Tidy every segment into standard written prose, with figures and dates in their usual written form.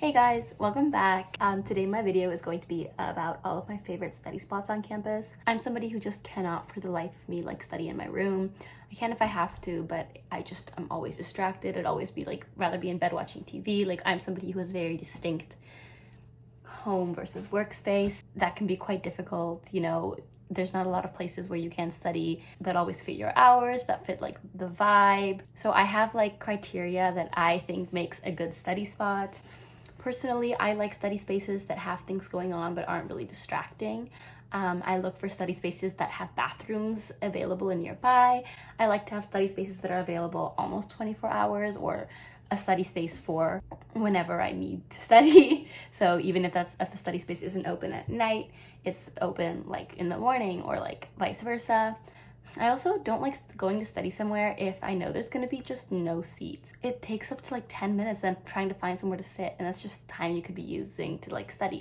Hey guys, welcome back. Today my video is going to be about all of my favorite study spots on campus. I'm somebody who just cannot for the life of me study in my room. I can if I have to, but I'm always distracted. I'd always be rather be in bed watching TV. I'm somebody who has very distinct home versus workspace. That can be quite difficult, there's not a lot of places where you can study that always fit your hours, that fit the vibe. So I have criteria that I think makes a good study spot. Personally, I like study spaces that have things going on but aren't really distracting. I look for study spaces that have bathrooms available and nearby. I like to have study spaces that are available almost 24 hours or a study space for whenever I need to study. So even if a study space isn't open at night, it's open in the morning or vice versa. I also don't like going to study somewhere if I know there's going to be just no seats. It takes up to 10 minutes then trying to find somewhere to sit, and that's just time you could be using to study.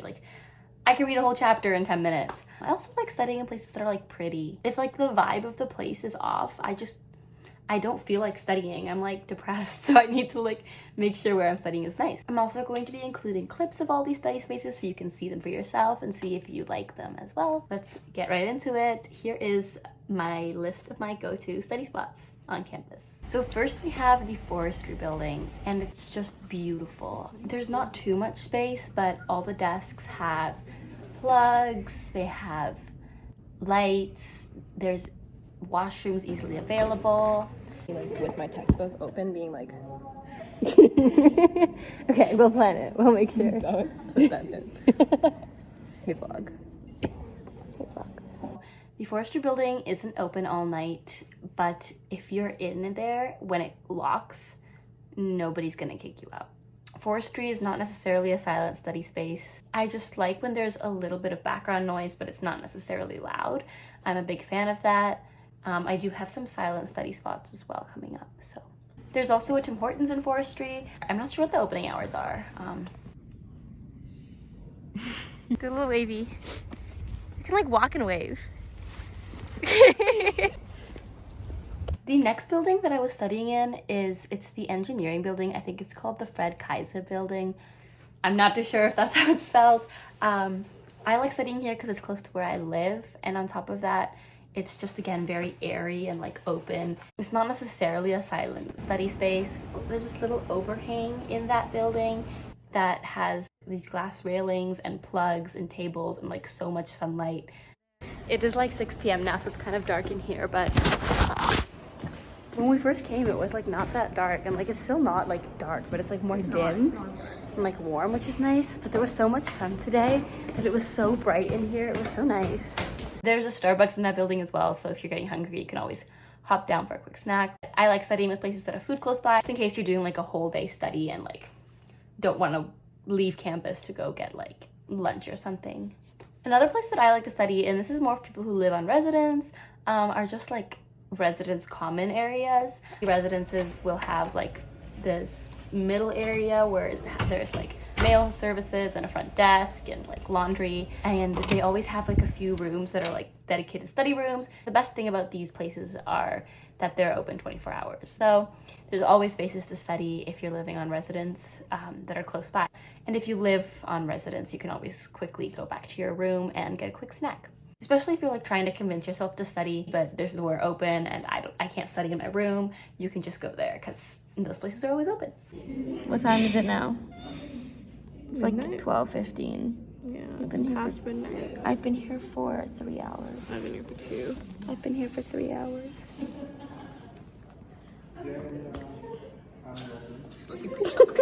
I can read a whole chapter in 10 minutes. I also like studying in places that are pretty. If the vibe of the place is off, I don't feel like studying. I'm depressed, so I need to make sure where I'm studying is nice. I'm also going to be including clips of all these study spaces so you can see them for yourself and see if you like them as well. Let's get right into it. Here is my list of my go-to study spots on campus. So first we have the Forestry building, and it's just beautiful. There's not too much space, but all the desks have plugs, they have lights, there's washrooms easily available. With my textbook open, being Okay, we'll plan it. We'll make sure. Don't put that in. Hey vlog. Hey vlog. The Forestry building isn't open all night, but if you're in there when it locks, nobody's gonna kick you out. Forestry is not necessarily a silent study space. I just like when there's a little bit of background noise, but it's not necessarily loud. I'm a big fan of that. I do have some silent study spots as well coming up. So there's also a Tim Hortons in Forestry. I'm not sure what the opening hours are. Do a little wavy. You can walk and wave. The next building that I was studying in it's the engineering building. I think it's called the KAISER building. I'm not too sure if that's how it's spelled. I like studying here because it's close to where I live, and on top of that, it's just again very airy and open. It's not necessarily a silent study space. There's this little overhang in that building that has these glass railings and plugs and tables and so much sunlight. It is 6 p.m. now, so it's kind of dark in here, but when we first came it was not that dark, and it's still not dark, but it's more dim and warm, which is nice. But there was so much sun today that it was so bright in here. It was so nice. There's a Starbucks in that building as well, so if you're getting hungry, you can always hop down for a quick snack. I like studying with places that have food close by, just in case you're doing a whole day study and don't want to leave campus to go get lunch or something. Another place that I like to study, and this is more for people who live on residence, are just residence common areas. Residences will have this middle area where there's mail services and a front desk and laundry, and they always have a few rooms that are dedicated study rooms. The best thing about these places are that they're open 24 hours. So there's always spaces to study if you're living on residence that are close by. And if you live on residence, you can always quickly go back to your room and get a quick snack. Especially if you're trying to convince yourself to study, but there's nowhere open and I can't study in my room, you can just go there because those places are always open. What time is it now? It's 12:15. Yeah, it's past midnight. I've been here for 3 hours. I've been here for 2. I've been here for 3 hours. Sleepy time.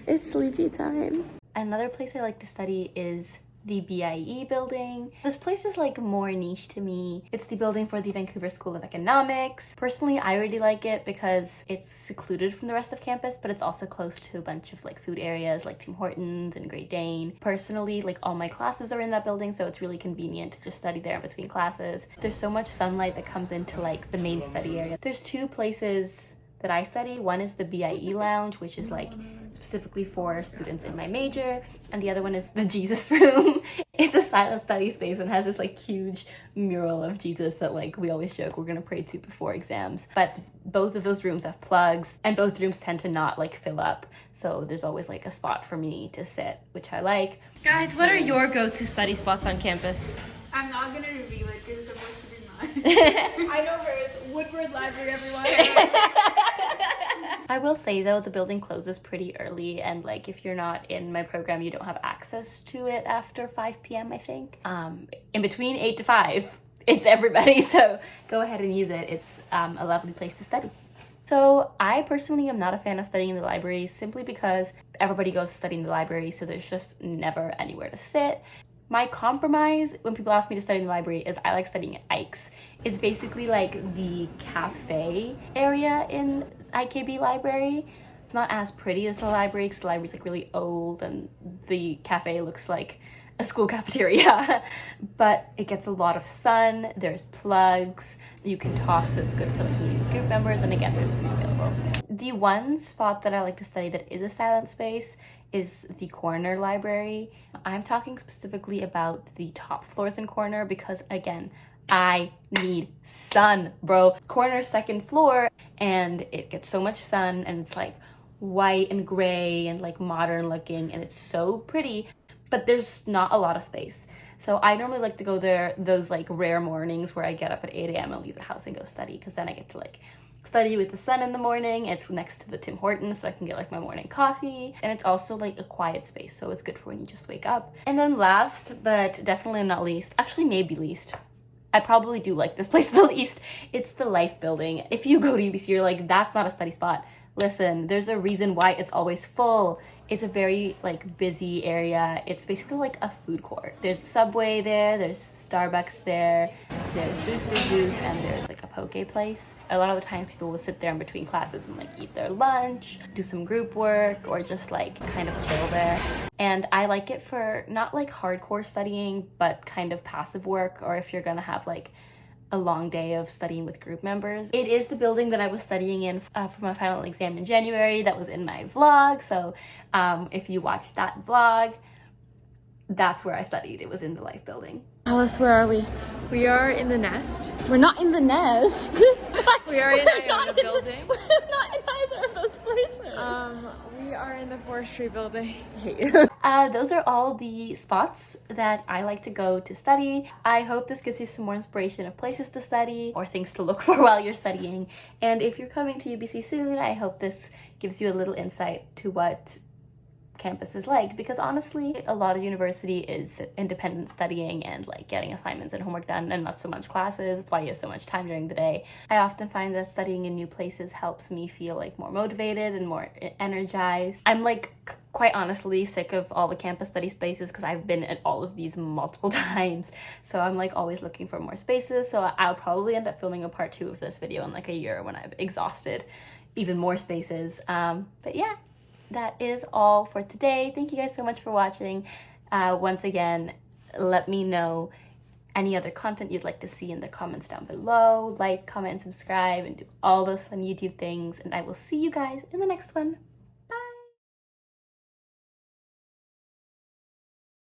It's sleepy time. Another place I like to study is the BIE building. This place is more niche to me. It's the building for the Vancouver School of Economics. Personally, I really like it because it's secluded from the rest of campus, but it's also close to a bunch of food areas like Tim Hortons and Great Dane. Personally, all my classes are in that building, so it's really convenient to just study there in between classes. There's so much sunlight that comes into the main study area. There's 2 places that I study. One is the BIE lounge, which is like specifically for students in my major, and the other one is the Jesus room. It's a silent study space and has this like huge mural of Jesus that like we always joke we're gonna pray to before exams. But both of those rooms have plugs, and both rooms tend to not like fill up, so there's always like a spot for me to sit, which I like. Guys, what are your go-to study spots on campus? I'm not gonna reveal it because someone should not. I know hers. Woodward Library, everyone. I will say though, the building closes pretty early, and like if you're not in my program, you don't have access to it after 5 p.m. I think. In between 8 to 5, it's everybody, so go ahead and use it. It's a lovely place to study. So I personally am not a fan of studying in the library simply because everybody goes to study in the library, so there's just never anywhere to sit. My compromise when people ask me to study in the library is I like studying at IKE'S. It's basically like the cafe area in IKB library. It's not as pretty as the library because the library's like really old and the cafe looks like a school cafeteria. But it gets a lot of sun, there's plugs, you can talk, so it's good for like meeting group members, and again, there's food available. The one spot that I like to study that is a silent space is the KOERNER library. I'm talking specifically about the top floors in KOERNER because again, I need sun, bro. KOERNER's second floor, and it gets so much sun, and it's like white and gray and like modern looking, and it's so pretty, but there's not a lot of space. So I normally like to go there those like rare mornings where I get up at 8 a.m. and leave the house and go study, because then I get to like study with the sun in the morning. It's next to the Tim Hortons, so I can get like my morning coffee, and it's also like a quiet space, so it's good for when you just wake up. And then last but definitely not least, actually maybe least, I probably do like this place the least, it's the Life building. If you go to UBC, you're like, that's not a study spot. Listen, there's a reason why it's always full. It's a very like busy area. It's basically like a food court. There's Subway there, there's Starbucks there, there's Booster Juice, and there's like a poke place. A lot of the times people will sit there in between classes and like eat their lunch, do some group work, or just like kind of chill there. And I like it for not like hardcore studying, but kind of passive work, or if you're gonna have like a long day of studying with group members. It is the building that I was studying in for my final exam in January. That was in my vlog, so if you watched that vlog, that's where I studied. It was in the Life building. Alice, where are we? We are in the Nest. We're not in the Nest. We are in IONA building. We're not in either of those places. We are in the Forestry building. Those are all the spots that I like to go to study. I hope this gives you some more inspiration of places to study or things to look for while you're studying. And if you're coming to UBC soon, I hope this gives you a little insight to what campus is like, because honestly a lot of university is independent studying and like getting assignments and homework done, and not so much classes. That's why you have so much time during the day. I often find that studying in new places helps me feel like more motivated and more energized. I'm like quite honestly sick of all the campus study spaces because I've been at all of these multiple times, so I'm like always looking for more spaces. So I'll probably end up filming a part 2 of this video in like a year when I've exhausted even more spaces. But yeah, that is all for today. Thank you guys so much for watching. Once again, let me know any other content you'd like to see in the comments down below. Like, comment, subscribe, and do all those fun YouTube things. And I will see you guys in the next one.